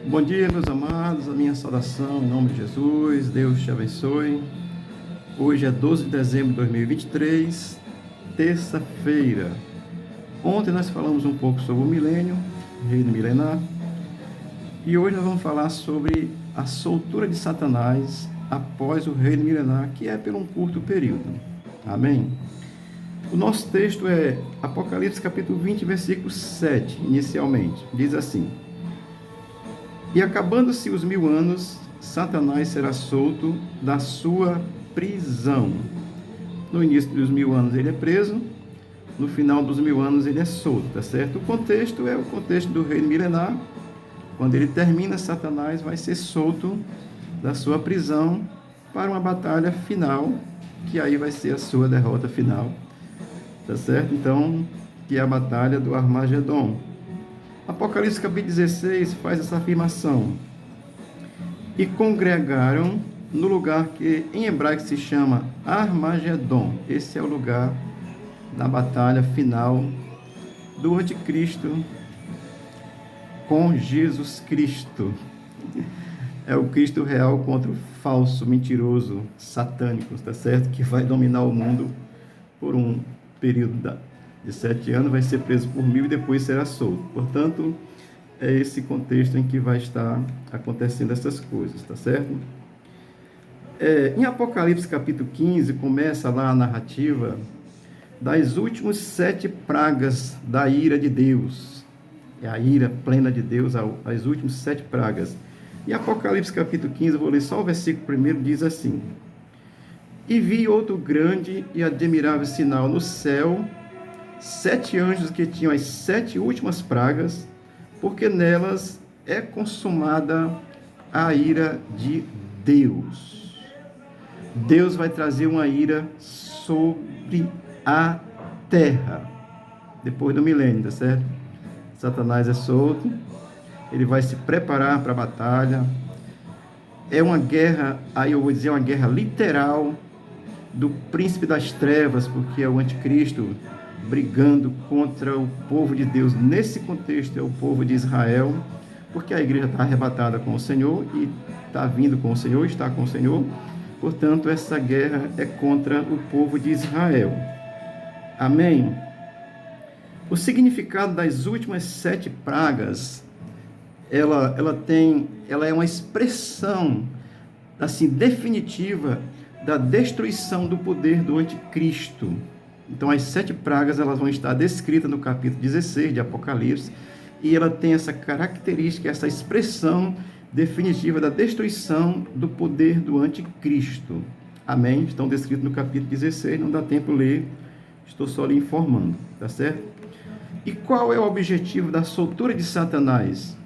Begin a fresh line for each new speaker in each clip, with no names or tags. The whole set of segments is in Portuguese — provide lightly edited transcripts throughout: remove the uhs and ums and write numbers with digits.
Bom dia, meus amados, a minha saudação em nome de Jesus, Deus te abençoe. Hoje é 12 de dezembro de 2023, terça-feira. Ontem nós falamos um pouco sobre o milênio, reino milenar, e hoje nós vamos falar sobre a soltura de Satanás após o reino milenar, que é por um curto período. Amém? O nosso texto é Apocalipse capítulo 20, versículo 7, inicialmente. Diz assim: E acabando-se os 1000 anos, Satanás será solto da sua prisão. No início dos 1000 anos ele é preso, no final dos 1000 anos ele é solto, tá certo? O contexto é o contexto do reino milenar. Quando ele termina, Satanás vai ser solto da sua prisão para uma batalha final, que aí vai ser a sua derrota final, tá certo? Então, que é a batalha do Armagedon. Apocalipse capítulo 16 faz essa afirmação: E congregaram no lugar que em hebraico se chama Armagedon. Esse é o lugar da batalha final do anticristo com Jesus Cristo. É o Cristo real contra o falso, mentiroso, satânico, tá certo? Que vai dominar o mundo por um período de 7 anos, vai ser preso por 1000 e depois será solto. Portanto, é esse contexto em que vai estar acontecendo essas coisas, tá certo? Em Apocalipse capítulo 15, começa lá a narrativa das últimas 7 pragas da ira de Deus. É a ira plena de Deus, as últimas 7 pragas. E Apocalipse capítulo 15, eu vou ler só o versículo 1, diz assim: E vi outro grande e admirável sinal no céu, 7 anjos que tinham as 7 últimas pragas, porque nelas é consumada a ira de Deus. Deus vai trazer uma ira sobre a terra, depois do milênio, tá certo? Satanás é solto, ele vai se preparar para a batalha. É uma guerra, aí eu vou dizer uma guerra literal do príncipe das trevas, porque é o anticristo brigando contra o povo de Deus. Nesse contexto é o povo de Israel, porque a igreja está arrebatada com o Senhor e está vindo com o Senhor, está com o Senhor. Portanto, essa guerra é contra o povo de Israel. Amém? O significado das últimas 7 pragas, ela é uma expressão assim definitiva da destruição do poder do anticristo. Então, as 7 pragas elas vão estar descritas no capítulo 16 de Apocalipse, e ela tem essa característica, essa expressão definitiva da destruição do poder do anticristo. Amém? Estão descritos no capítulo 16, não dá tempo de ler, estou só lhe informando, tá certo? E qual é o objetivo da soltura de Satanás?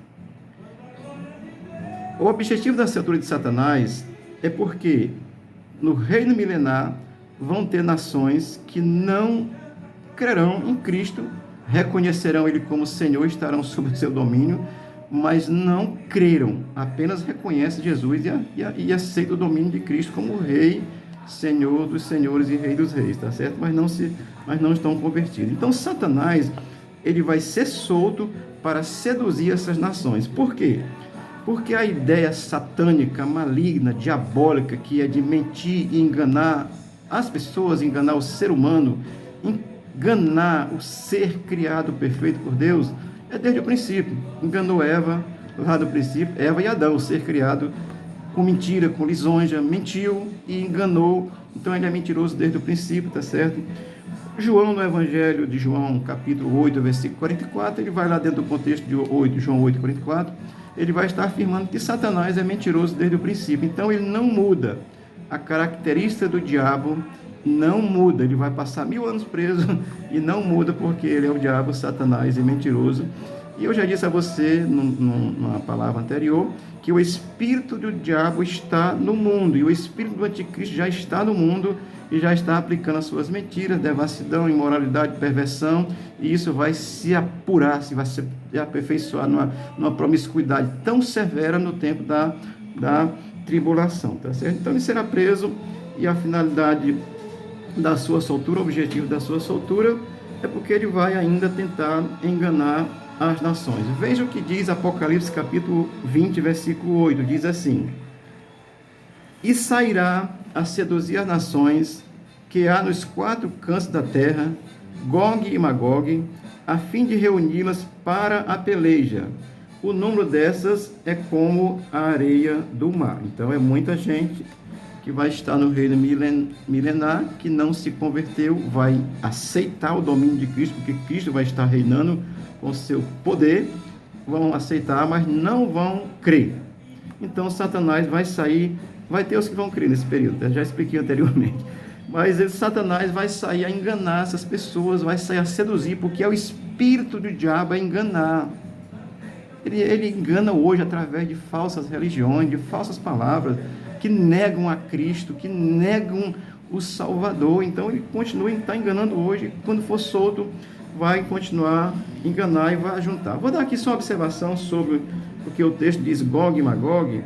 O objetivo da soltura de Satanás é porque no reino milenar vão ter nações que não crerão em Cristo, reconhecerão Ele como Senhor, estarão sob seu domínio, mas não creram, apenas reconhecem Jesus e aceitam o domínio de Cristo como Rei, Senhor dos senhores e Rei dos reis, tá certo? Mas não estão convertidos. Então, Satanás, ele vai ser solto para seduzir essas nações. Por quê? Porque a ideia satânica, maligna, diabólica, que é de mentir e enganar as pessoas, enganar o ser humano, enganar o ser criado perfeito por Deus, é desde o princípio. Enganou Eva, lá do princípio, Eva e Adão, o ser criado com mentira, com lisonja, mentiu e enganou. Então ele é mentiroso desde o princípio, tá certo? João, no Evangelho de João, capítulo 8, versículo 44, ele vai lá dentro do contexto de João 8, 44, ele vai estar afirmando que Satanás é mentiroso desde o princípio. Então ele não muda. A característica do diabo não muda. Ele vai passar 1000 anos preso e não muda, porque ele é o diabo, Satanás, é mentiroso. E eu já disse a você, numa palavra anterior, que o espírito do diabo está no mundo, e o espírito do anticristo já está no mundo e já está aplicando as suas mentiras, devassidão, imoralidade, perversão, e isso vai se apurar, vai se aperfeiçoar numa promiscuidade tão severa no tempo da tribulação, tá certo? Então ele será preso, e a finalidade da sua soltura, o objetivo da sua soltura é porque ele vai ainda tentar enganar as nações. Veja o que diz Apocalipse capítulo 20, versículo 8, diz assim: e sairá a seduzir as nações que há nos quatro cantos da terra, Gog e Magog, a fim de reuni-las para a peleja. O número dessas é como a areia do mar. Então é muita gente que vai estar no reino milenar, que não se converteu, vai aceitar o domínio de Cristo, porque Cristo vai estar reinando com seu poder, vão aceitar, mas não vão crer. Então Satanás vai sair, vai ter os que vão crer nesse período, eu já expliquei anteriormente, mas Satanás vai sair a enganar essas pessoas, vai sair a seduzir, porque é o espírito do diabo a enganar. Ele engana hoje através de falsas religiões, de falsas palavras, que negam a Cristo, que negam o Salvador. Então ele continua a estar enganando hoje, quando for solto, vai continuar a enganar e vai juntar. Vou dar aqui só uma observação sobre o que o texto diz, Gog e Magog.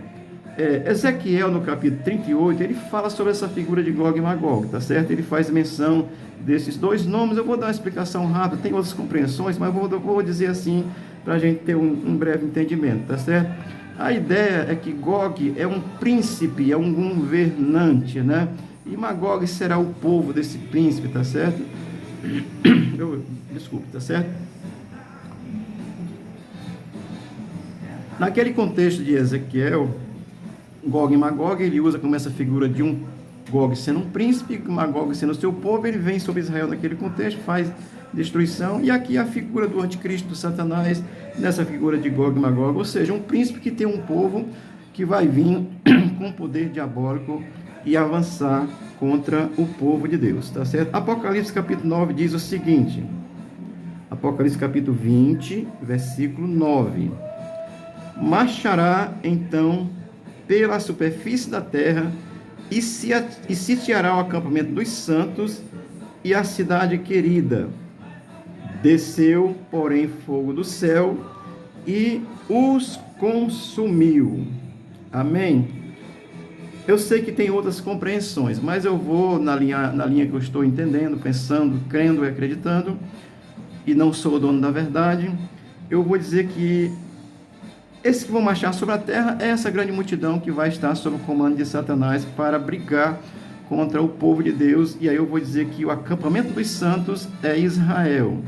Ezequiel, no capítulo 38, ele fala sobre essa figura de Gog e Magog, tá certo? Ele faz menção desses dois nomes. Eu vou dar uma explicação rápida, tem outras compreensões, mas vou dizer assim, para a gente ter um breve entendimento, tá certo? A ideia é que Gog é um príncipe, é um governante, né? E Magog será o povo desse príncipe, tá certo? Desculpe, tá certo? Naquele contexto de Ezequiel, Gog e Magog, ele usa como essa figura de um Gog sendo um príncipe, Magog sendo o seu povo, ele vem sobre Israel naquele contexto, faz destruição, e aqui a figura do anticristo, do Satanás, nessa figura de Gog e Magog, ou seja, um príncipe que tem um povo que vai vir com poder diabólico e avançar contra o povo de Deus, tá certo? Apocalipse capítulo 9 diz o seguinte, Apocalipse capítulo 20, versículo 9: marchará então pela superfície da terra e sitiará o acampamento dos santos e a cidade querida. Desceu, porém, fogo do céu e os consumiu. Amém? Eu sei que tem outras compreensões, mas eu vou na linha que eu estou entendendo, pensando, crendo e acreditando, e não sou o dono da verdade. Eu vou dizer que esses que vão marchar sobre a terra é essa grande multidão que vai estar sob o comando de Satanás para brigar contra o povo de Deus. E aí eu vou dizer que o acampamento dos santos é Israel.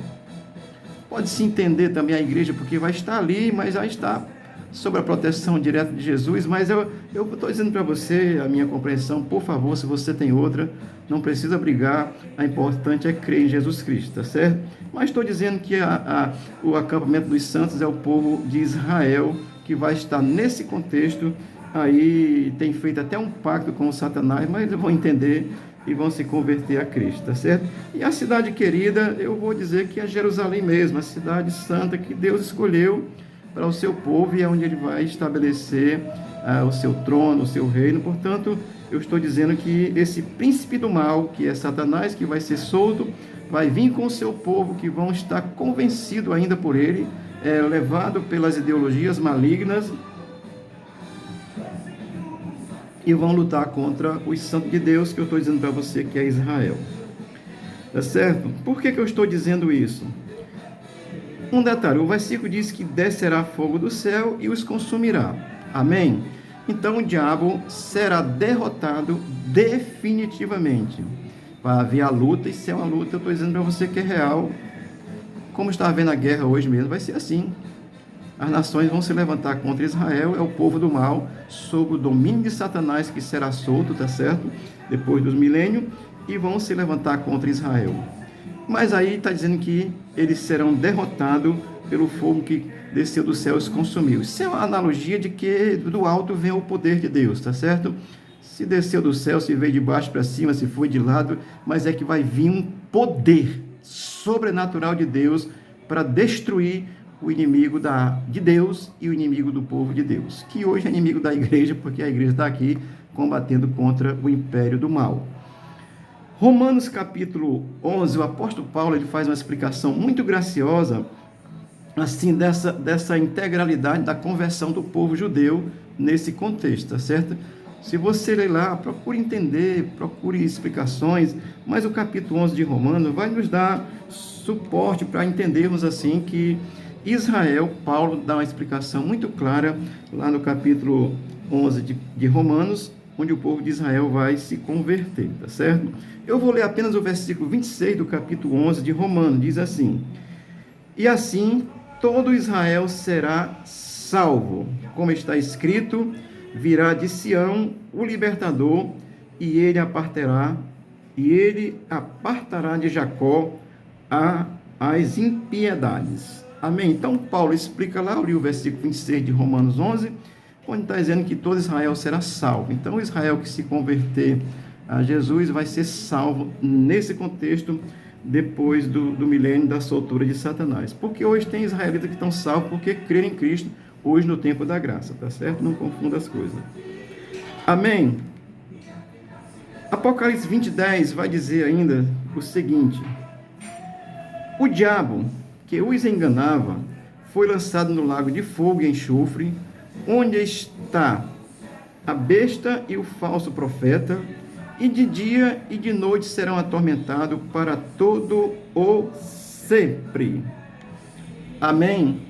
Pode-se entender também a igreja, porque vai estar ali, mas já está sob a proteção direta de Jesus. Mas eu estou dizendo para você, a minha compreensão, por favor, se você tem outra, não precisa brigar, o importante é crer em Jesus Cristo, tá certo? Mas estou dizendo que o acampamento dos santos é o povo de Israel, que vai estar nesse contexto. Aí tem feito até um pacto com o Satanás, mas eles vão entender e vão se converter a Cristo, tá certo? E a cidade querida, eu vou dizer que é Jerusalém mesmo, a cidade santa que Deus escolheu para o seu povo e é onde ele vai estabelecer o seu trono, o seu reino. Portanto, eu estou dizendo que esse príncipe do mal, que é Satanás, que vai ser solto, vai vir com o seu povo, que vão estar convencidos ainda por ele, levado pelas ideologias malignas, e vão lutar contra os santos de Deus, que eu estou dizendo para você que é Israel. Tá certo? Por que eu estou dizendo isso? Um detalhe, o versículo diz que descerá fogo do céu e os consumirá. Amém? Então o diabo será derrotado definitivamente. Vai haver a luta, e se é uma luta, eu estou dizendo para você que é real. Como está havendo a guerra hoje mesmo, vai ser assim. As nações vão se levantar contra Israel, é o povo do mal, sob o domínio de Satanás, que será solto, tá certo? Depois dos milênios, e vão se levantar contra Israel. Mas aí está dizendo que eles serão derrotados pelo fogo que desceu do céu e os consumiu. Isso é uma analogia de que do alto vem o poder de Deus, tá certo? Se desceu do céu, se veio de baixo para cima, se foi de lado, mas é que vai vir um poder sobrenatural de Deus para destruir o inimigo de Deus e o inimigo do povo de Deus, que hoje é inimigo da igreja, porque a igreja está aqui combatendo contra o império do mal. Romanos capítulo 11, o apóstolo Paulo ele faz uma explicação muito graciosa assim, dessa integralidade da conversão do povo judeu nesse contexto, tá certo? Se você ler lá, procure entender, procure explicações, mas o capítulo 11 de Romanos vai nos dar suporte para entendermos assim que Israel. Paulo dá uma explicação muito clara lá no capítulo 11 de Romanos, onde o povo de Israel vai se converter, tá certo? Eu vou ler apenas o versículo 26 do capítulo 11 de Romanos, diz assim: e assim todo Israel será salvo, como está escrito, virá de Sião o libertador, e ele apartará de Jacó as impiedades. Amém? Então Paulo explica lá, o versículo 26 de Romanos 11, onde está dizendo que todo Israel será salvo. Então o Israel que se converter a Jesus vai ser salvo nesse contexto, depois do milênio da soltura de Satanás. Porque hoje tem israelitas que estão salvos porque creram em Cristo, hoje no tempo da graça, tá certo? Não confunda as coisas. Amém? Apocalipse 20:10 vai dizer ainda o seguinte: o diabo que os enganava foi lançado no lago de fogo e enxofre, onde está a besta e o falso profeta, e de dia e de noite serão atormentados para todo o sempre. Amém?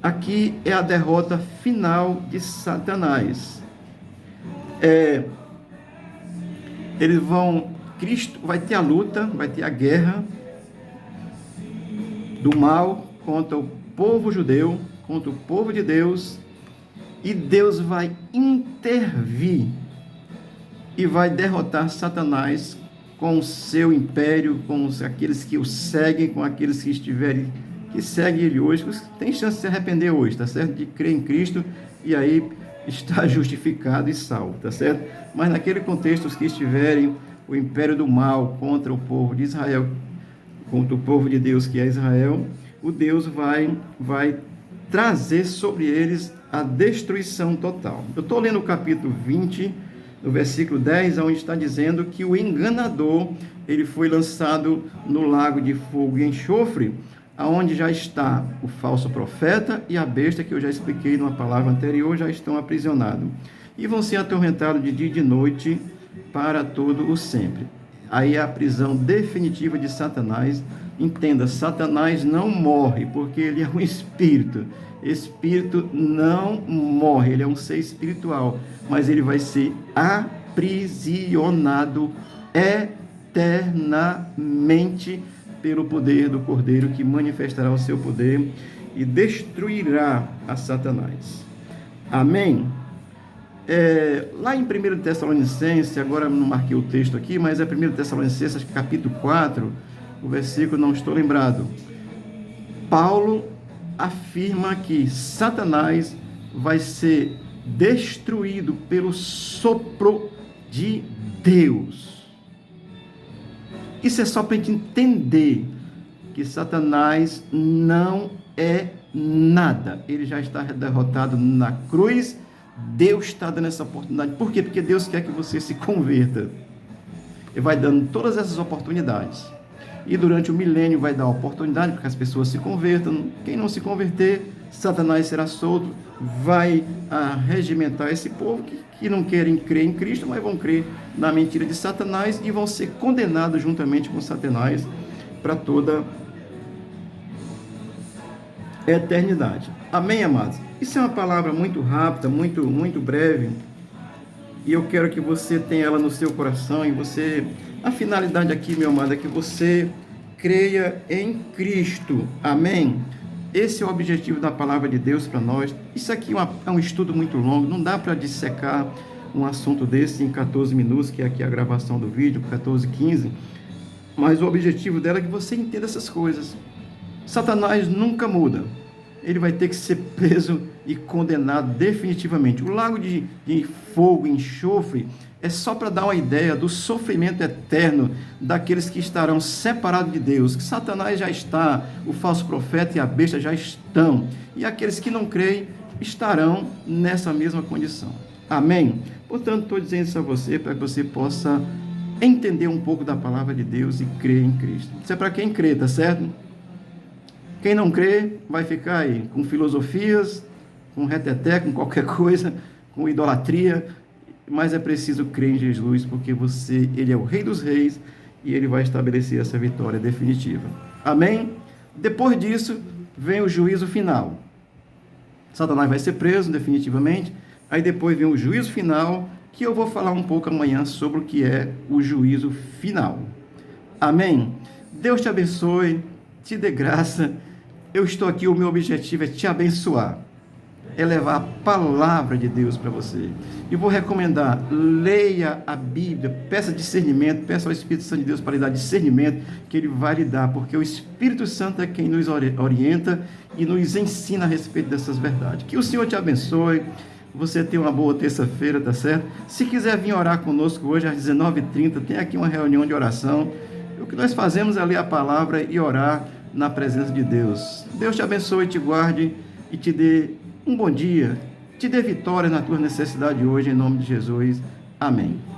Aqui é a derrota final de Satanás. Cristo vai ter a luta, vai ter a guerra do mal contra o povo judeu, contra o povo de Deus, e Deus vai intervir e vai derrotar Satanás com o seu império, com aqueles que o seguem, com aqueles que seguem ele hoje, tem chance de se arrepender hoje, tá certo? De crer em Cristo e aí está justificado e salvo, tá certo? Mas naquele contexto, os que estiverem o império do mal contra o povo de Israel, contra o povo de Deus que é Israel, o Deus vai trazer sobre eles a destruição total. Eu estou lendo o capítulo 20, no versículo 10, onde está dizendo que o enganador, ele foi lançado no lago de fogo e enxofre, aonde já está o falso profeta e a besta, que eu já expliquei numa palavra anterior, já estão aprisionados. E vão ser atormentados de dia e de noite para todo o sempre. Aí é a prisão definitiva de Satanás. Entenda, Satanás não morre, porque ele é um espírito. Espírito não morre, ele é um ser espiritual, mas ele vai ser aprisionado eternamente pelo poder do Cordeiro, que manifestará o seu poder e destruirá a Satanás. Amém? Lá em 1 Tessalonicenses, agora não marquei o texto aqui, mas é 1 Tessalonicenses, capítulo 4, o versículo não estou lembrado. Paulo afirma que Satanás vai ser destruído pelo sopro de Deus. Isso é só para a gente entender que Satanás não é nada. Ele já está derrotado na cruz. Deus está dando essa oportunidade. Por quê? Porque Deus quer que você se converta. Ele vai dando todas essas oportunidades. E durante o milênio vai dar oportunidade para que as pessoas se convertam. Quem não se converter, Satanás será solto, vai regimentar esse povo que não querem crer em Cristo, mas vão crer na mentira de Satanás e vão ser condenados juntamente com Satanás para toda a eternidade. Amém, amados? Isso é uma palavra muito rápida, muito breve, e eu quero que você tenha ela no seu coração, e você... A finalidade aqui, meu amado, é que você creia em Cristo. Amém? Esse é o objetivo da palavra de Deus para nós. Isso aqui é um estudo muito longo. Não dá para dissecar um assunto desse em 14 minutos, que é aqui a gravação do vídeo, 14, 15. Mas o objetivo dela é que você entenda essas coisas. Satanás nunca muda. Ele vai ter que ser preso e condenado definitivamente. O lago de fogo e enxofre é só para dar uma ideia do sofrimento eterno daqueles que estarão separados de Deus. Que Satanás já está, o falso profeta e a besta já estão. E aqueles que não creem estarão nessa mesma condição. Amém? Portanto, estou dizendo isso a você para que você possa entender um pouco da palavra de Deus e crer em Cristo. Isso é para quem crê, tá certo? Quem não crê vai ficar aí com filosofias, com reteté, com qualquer coisa, com idolatria, mas é preciso crer em Jesus, porque ele é o Rei dos Reis e ele vai estabelecer essa vitória definitiva. Amém? Depois disso, vem o juízo final. Satanás vai ser preso definitivamente. Aí depois vem o juízo final, que eu vou falar um pouco amanhã sobre o que é o juízo final. Amém? Deus te abençoe, te dê graça. Eu estou aqui, o meu objetivo é te abençoar, é levar a palavra de Deus para você. E vou recomendar, leia a Bíblia, peça discernimento, peça ao Espírito Santo de Deus para lhe dar discernimento, que Ele vai lhe dar, porque o Espírito Santo é quem nos orienta e nos ensina a respeito dessas verdades. Que o Senhor te abençoe, você tenha uma boa terça-feira, tá certo? Se quiser vir orar conosco hoje às 19h30, tem aqui uma reunião de oração. O que nós fazemos é ler a palavra e orar na presença de Deus. Deus te abençoe, te guarde e te dê um bom dia, te dê vitória na tua necessidade hoje, em nome de Jesus. Amém.